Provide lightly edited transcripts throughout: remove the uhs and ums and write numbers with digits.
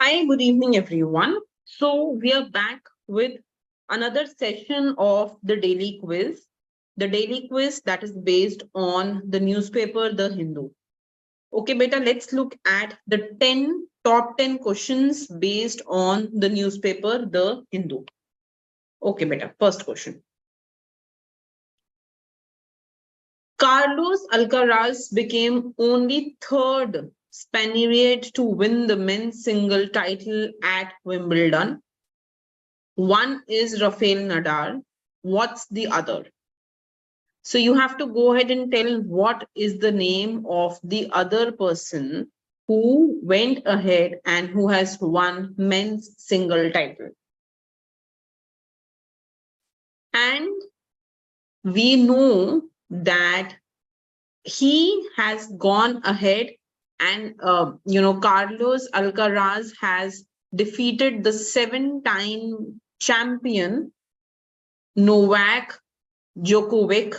Hi, good evening, everyone. So we are back with another session of the daily quiz. The daily quiz that is based on the newspaper, The Hindu. Okay, beta, let's look at the top 10 questions based on the newspaper, The Hindu. Okay, beta, first question. Carlos Alcaraz became only third Spaniard to win the men's single title at Wimbledon. One is Rafael Nadal. What's the other? So you have to go ahead and tell what is the name of the other person who went ahead and who has won men's single title. And we know that he has gone ahead and, Carlos Alcaraz has defeated the 7-time champion Novak Djokovic,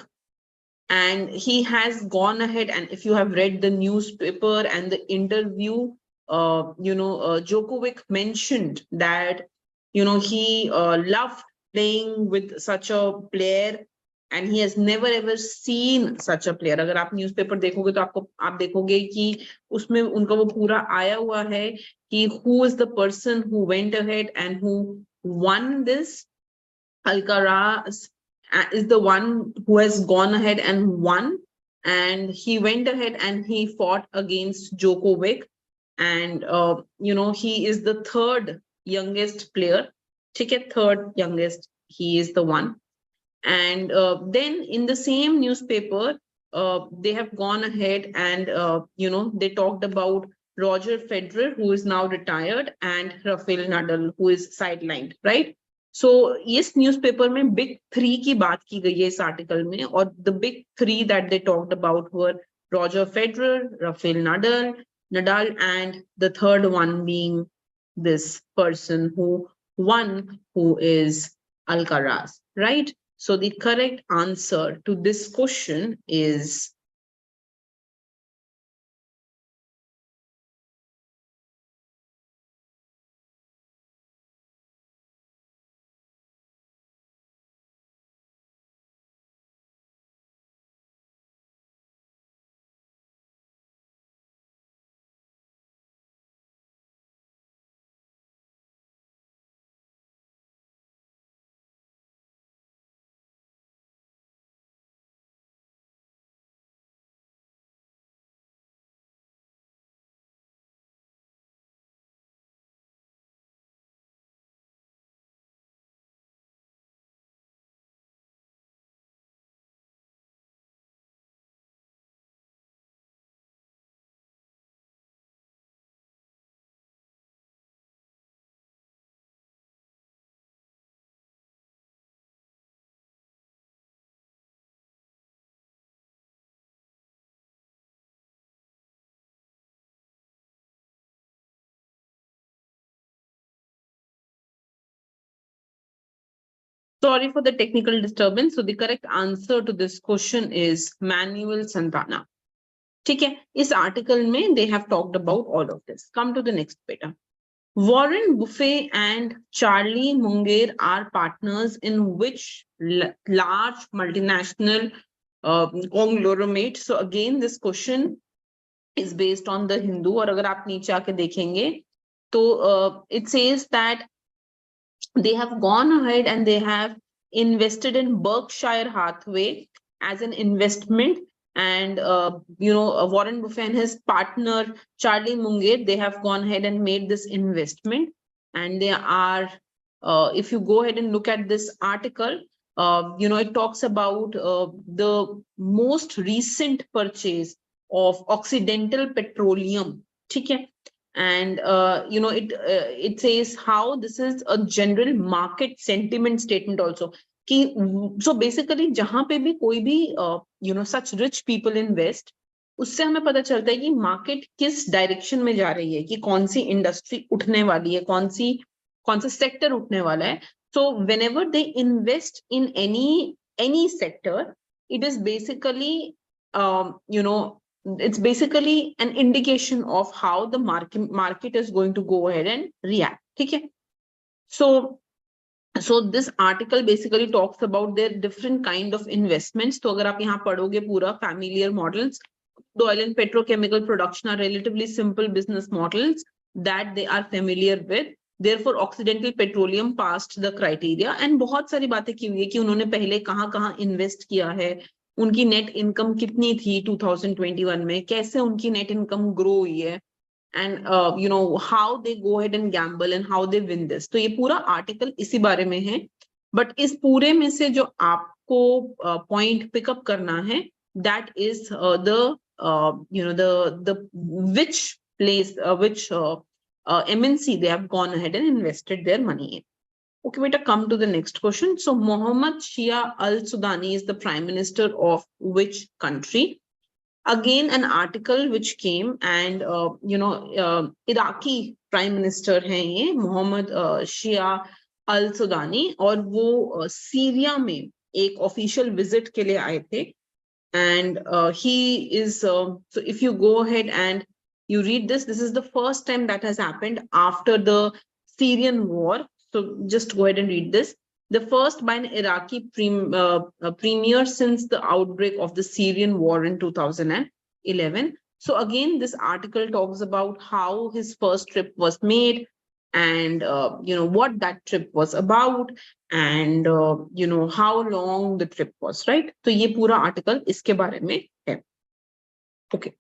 and he has gone ahead, and if you have read the newspaper and the interview, Djokovic mentioned that he loved playing with such a player and he has never ever seen such a player. अगर आप newspaper देखोगे तो आप देखोगे कि उसमें उनका वो पूरा आया हुआ है कि who is the person who went ahead and who won this. Alcaraz is the one who has gone ahead and won, and he went ahead and he fought against Djokovic, and he is the third youngest player. Third youngest, he is the one. And then in the same newspaper, they have gone ahead and they talked about Roger Federer, who is now retired, and Rafael Nadal, who is sidelined, right? So इस newspaper में big 3 की बात की गई है इस article में, और the big 3 that they talked about were Roger Federer, Rafael Nadal, and the third one being this person who won, who is Alcaraz, right? So the correct answer to this question is sorry for the technical disturbance. So the correct answer to this question is Manuel Santana. ठीक है, इस article में they have talked about all of this. Come to the next beta. Warren Buffett and Charlie Munger are partners in which large multinational conglomerate? So again, this question is based on the Hindu, और अगर आप नीचे आके देखेंगे तो it says that they have gone ahead and they have invested in Berkshire Hathaway as an investment, and Warren Buffett and his partner Charlie Munger, they have gone ahead and made this investment, and they are if you go ahead and look at this article, it talks about the most recent purchase of Occidental Petroleum. Okay? And it says how this is a general market sentiment statement also. So basically जहां पे भी कोई भी such rich people invest, उससे हमें पता चलता है कि मार्केट किस डायरेक्शन में जा रही है, कि कौन सी इंडस्ट्री उठने वाली है, कौन सा सेक्टर उठने वाला है. So whenever they invest in any sector, it is basically it's basically an indication of how the market is going to go ahead and react. Okay. So this article basically talks about their different kind of investments. तो अगर आप यहाँ पढ़ोगे पूरा familiar models, the oil and petrochemical production are relatively simple business models that they are familiar with. Therefore, Occidental Petroleum passed the criteria. And बहुत सारी बातें की हुई है कि उन्होंने पहले कहाँ इन्वेस्ट किया है, उनकी नेट इनकम कितनी थी 2021 में, कैसे उनकी नेट इनकम ग्रो हुई है, and how they go ahead and gamble and how they win this. तो ये पूरा आर्टिकल इसी बारे में है. बट इस पूरे में से जो आपको पॉइंट पिकअप करना है, that is the which place, which MNC they have gone ahead and invested their money in. Okay, beta, come to the next question. So Mohammad Shia al-Sudani is the prime minister of which country? Again, an article which came, and Iraqi prime minister है ये Mohammad Shia al-Sudani, और वो Syria में एक official visit के लिए आए थे. And he is, so if you go ahead and you read this is the first time that has happened after the Syrian war. So just go ahead and read this. The first by an Iraqi premier since the outbreak of the Syrian war in 2011. So again, this article talks about how his first trip was made, and what that trip was about, and how long the trip was, right? So ये पूरा article इसके बारे में है. Okay.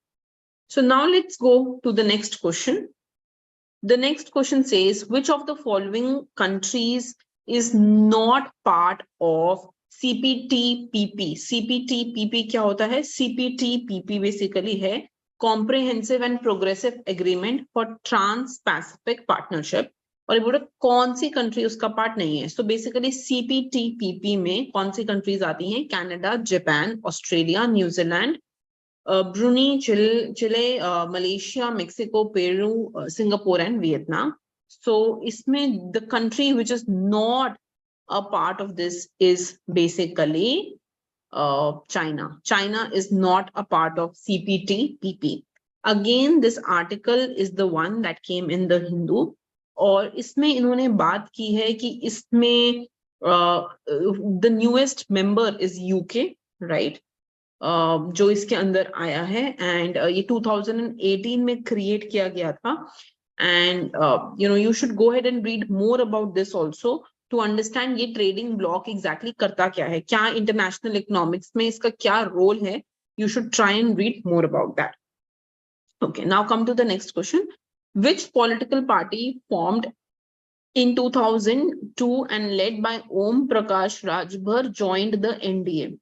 So now let's go to the next question. The next question says, which of the following countries is not part of CPTPP? CPTPP क्या होता है? CPTPP basically है Comprehensive and Progressive Agreement for Trans-Pacific Partnership. और ये बोला कौन सी country उसका part नहीं है. सो बेसिकली CPTPP में कौन सी कंट्रीज आती हैं? Canada, Japan, Australia, New Zealand, Bruny, Chile, Malaysia, Mexico, Peru, Singapore and Vietnam. So इसमें the country which is not a part of this is basically China. China is not a part of CPTPP. Again, this article is the one that came in the Hindu, और इसमें इन्होंने बात की है कि इसमें the newest member is UK, right? जो इसके अंदर आया है, and ये 2018 में create किया गया था. And you should go ahead and read more about this also to understand ये trading block exactly करता क्या है, क्या international economics में इसका क्या role है. You should try and read more about that. Okay, now come to the next question. Which political party formed in 2002 and led by Om Prakash Rajbhar joined the NDA?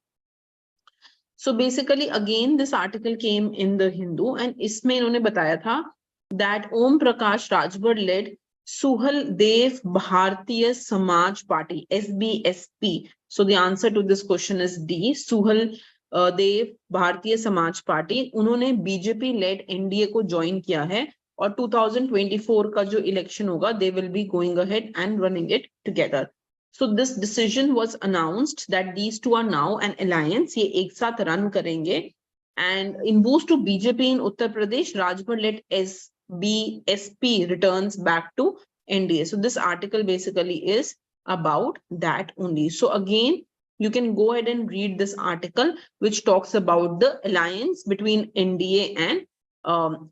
So basically, again, this article came in the Hindu, and इसमें इन्होंने बताया था that Om Prakash Rajbhar led Suhal Dev Bharatiya Samaj Party, SBSP. So the answer to this question is D, Suhal Dev Bharatiya Samaj Party. उन्होंने BJP led NDA को join किया है, और 2024 का जो election होगा, they will be going ahead and running it together. So this decision was announced that these two are now an alliance. ये एक साथ run करेंगे. And in boost to BJP in Uttar Pradesh, Rajbhar led SBSP returns back to NDA. So this article basically is about that only. So again, you can go ahead and read this article, which talks about the alliance between NDA and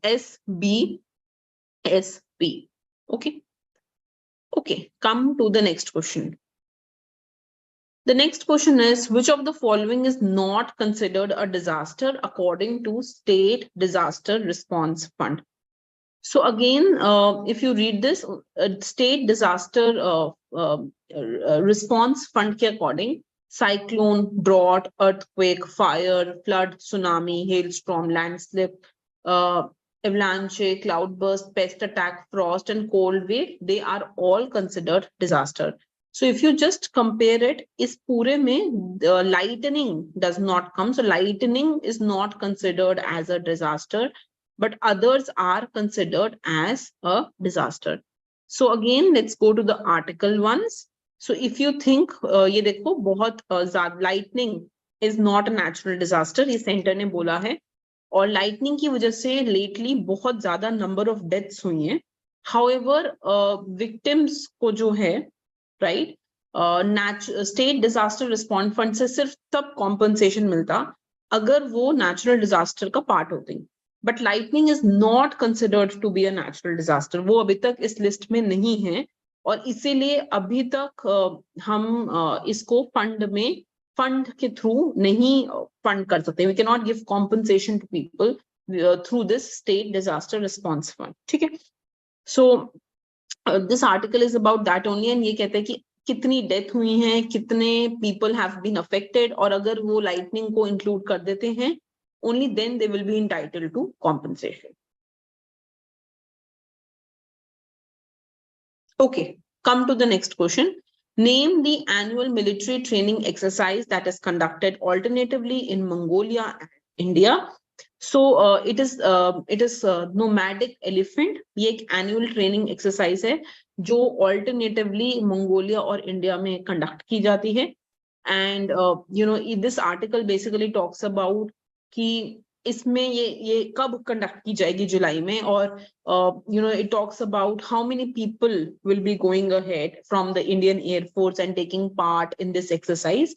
SBSP. Okay. Okay, come to the next question. The next question is, which of the following is not considered a disaster according to State Disaster Response Fund? So again, if you read this, State Disaster Response Fund ke according, cyclone, drought, earthquake, fire, flood, tsunami, hailstorm, landslip, avalanche, cloudburst, pest attack, frost, and cold wave, they are all considered disaster. So if you just compare it, is pure mein lightning does not come. So lightning is not considered as a disaster, but others are considered as a disaster. So again, let's go to the article ones. So if you think, ये देखो बहुत lightning is not a natural disaster, ये center ने बोला है. और lightning की वजह से लेटली बहुत ज्यादा नंबर ऑफ डेथ्स हुई हैं। हाउएवर विक्टिम्स को जो है, right, state disaster response fund से सिर्फ तब कॉम्पनसेशन मिलता अगर वो नेचुरल डिजास्टर का पार्ट होती। But lightning is not considered to be a natural disaster, वो अभी तक इस लिस्ट में नहीं है, और इसीलिए अभी तक हम इसको फंड के थ्रू नहीं फंड कर सकते। We can not give compensation to people through this state disaster response fund. ठीक है, so this article is about that only, and ये कहते हैं कि कितनी डेथ हुई हैं, कितने पीपल हैव बीन अफेक्टेड, और अगर वो लाइटनिंग को इंक्लूड कर देते हैं only then they will be entitled to compensation. Okay, come to the next question. Name the annual military training exercise that is conducted alternatively in Mongolia and India. So it is nomadic elephant. ये एक annual training exercise है जो alternatively Mongolia और India में conduct की जाती है. And this article basically talks about कि इसमें ये कब कंडक्ट की जाएगी, जुलाई में, और it talks about how many people will be going ahead from the Indian Air Force and taking part in this exercise.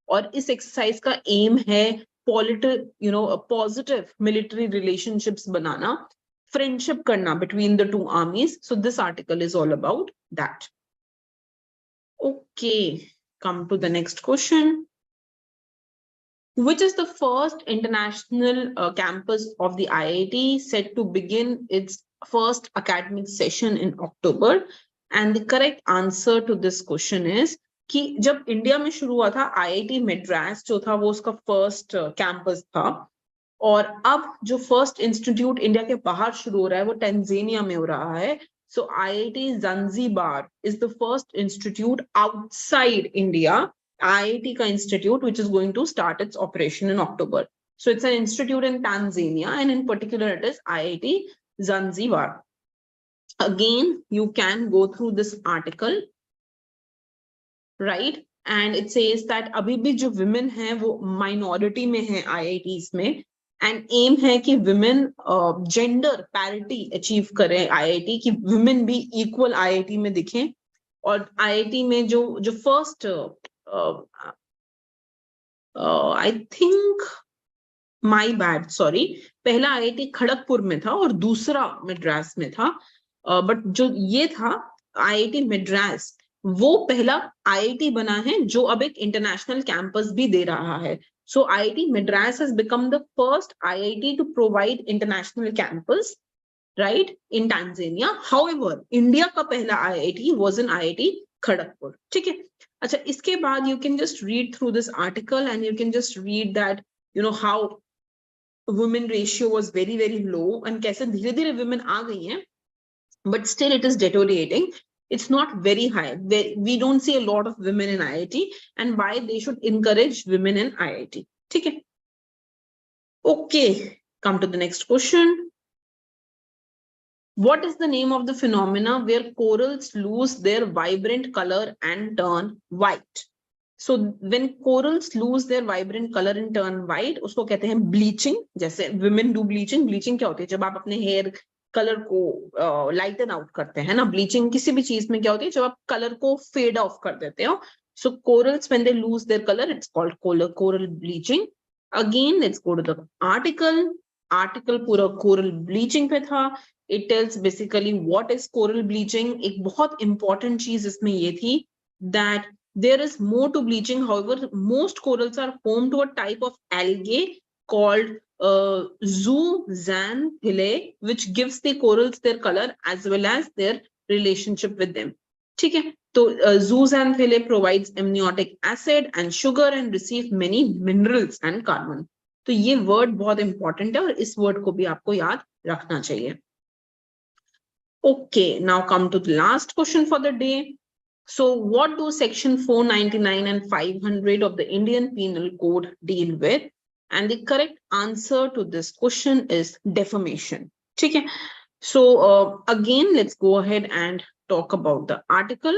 और इस एक्सरसाइज का एम है पॉजिटिव मिलिट्री रिलेशनशिप्स बनाना, फ्रेंडशिप करना between the two armies. So this article is all about that. Okay, come to the next question. Which is the first international campus of the IIT set to begin its first academic session in October? And the correct answer to this question is कि जब India में शुरू हुआ था IIT Madras जो था वो उसका फर्स्ट कैंपस था, और अब जो फर्स्ट इंस्टीट्यूट इंडिया के बाहर शुरू हो रहा है वो टैंजानिया में हो रहा है. So IIT Zanzibar is the first institute outside India, IIT ka institute, which is going to start its operation in October. So it's an institute in Tanzania, and in particular it is IIT Zanzibar. Again, you can go through this article, right? And it says that अभी भी जो women हैं वो minority में हैं IITs में, and aim है कि women gender parity achieve करें IIT, कि women भी equal IIT में दिखें. और IIT में जो first I think my bad, sorry, पहला IIT खड़गपुर में था और दूसरा मद्रास में था, बट जो ये था IIT मद्रास वो पहला IIT बना है जो अब एक इंटरनेशनल कैंपस भी दे रहा है. So IIT Madras has become the first IIT to provide international campus, right, in Tanzania. However, India का पहला IIT was in IIT Kharagpur. ठीक है, अच्छा, इसके बाद you can just read through this article and you can just read that how women ratio was very very low and कैसे धीरे धीरे women आ गई हैं, but still it is deteriorating. It's not very high. We don't see a lot of women in IIT, and why they should encourage women in IIT. Okay. Okay, come to the next question. What is the name of the phenomena where corals lose their vibrant color and turn white? So when corals lose their vibrant color and turn white, उसको कहते हैं bleaching. जैसे women do bleaching. Bleaching क्या होती है? जब आप अपने hair कलर को लाइटन आउट करते हैं ना. ब्लीचिंग किसी भी चीज में क्या होती है? जब आप कलर को फेड ऑफ कर देते हो. So corals when they lose their colour, it's called coral bleaching. Again let's go to the article पूरा कोरल ब्लीचिंग पे था. It tells basically what is coral bleaching. एक बहुत इंपॉर्टेंट चीज इसमें ये थी that there is more to bleaching. However, most corals are home to a type of algae called zooxanthellae, which gives the corals their color as well as their relationship with them. ठीक है, तो zooxanthellae provides amniotic acid and sugar and receive many minerals and carbon. तो ये word बहुत important है और इस word को भी आपको याद रखना चाहिए. Okay, now come to the last question for the day. So what do section 499 and 500 of the Indian Penal Code deal with? And the correct answer to this question is defamation. Okay. So again, let's go ahead and talk about the article.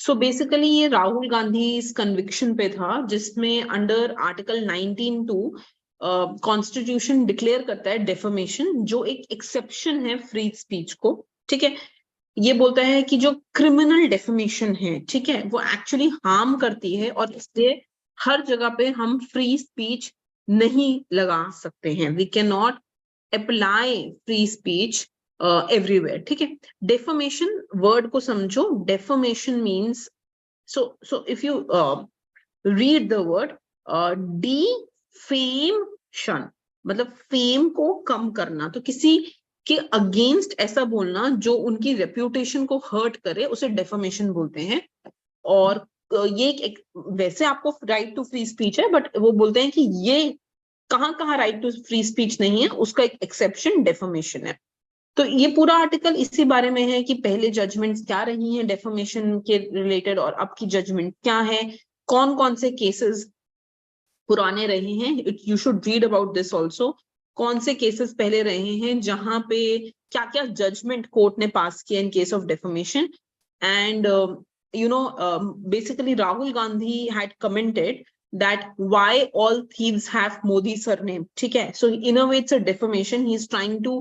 So basically ये राहुल गांधी इस conviction पे था, जिसमें under article 19(2) constitution declare करता है defamation, जो एक exception है फ्री स्पीच को, ठीक है। ये बोलता है कि जो क्रिमिनल डेफमेशन है, ठीक है, वो एक्चुअली हार्म करती है, और इसलिए हर जगह पे हम फ्री स्पीच नहीं लगा सकते हैं। We can not apply free speech everywhere, ठीक है। डेफमेशन वर्ड को समझो। Defamation means, so if you read the word defamation, मतलब फेम को कम करना, तो किसी के अगेंस्ट ऐसा बोलना जो उनकी रेप्यूटेशन को हर्ट करे, उसे डेफमेशन बोलते हैं। और ये वैसे आपको राइट टू फ्री स्पीच है, बट वो बोलते हैं कि ये कहाँ राइट टू फ्री स्पीच नहीं है, उसका एक एक्सेप्शन डेफमेशन है। तो ये पूरा आर्टिकल इसी बारे में है कि पहले जजमेंट्स क्या रही हैं डेफमेशन के रिलेटेड, और अब की जजमेंट क्या है, कौन कौन से केसेस पुराने रहे हैं। You should read about this also. कौन से केसेस पहले रहे हैं, जहां पे क्या क्या जजमेंट कोर्ट ने पास किया in case of defamation. And basically Rahul Gandhi had commented that why all thieves have Modi surname, ठीक है। So in a way it's a defamation. He is trying to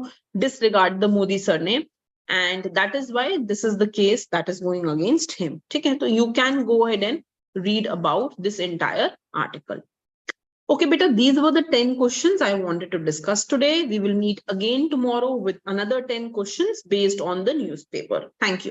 disregard the Modi surname, and that is why this is the case that is going against him, ठीक है। तो you can go ahead and read about this entire article. Okay, beta, these were the 10 questions I wanted to discuss today. We will meet again tomorrow with another 10 questions based on the newspaper. Thank you.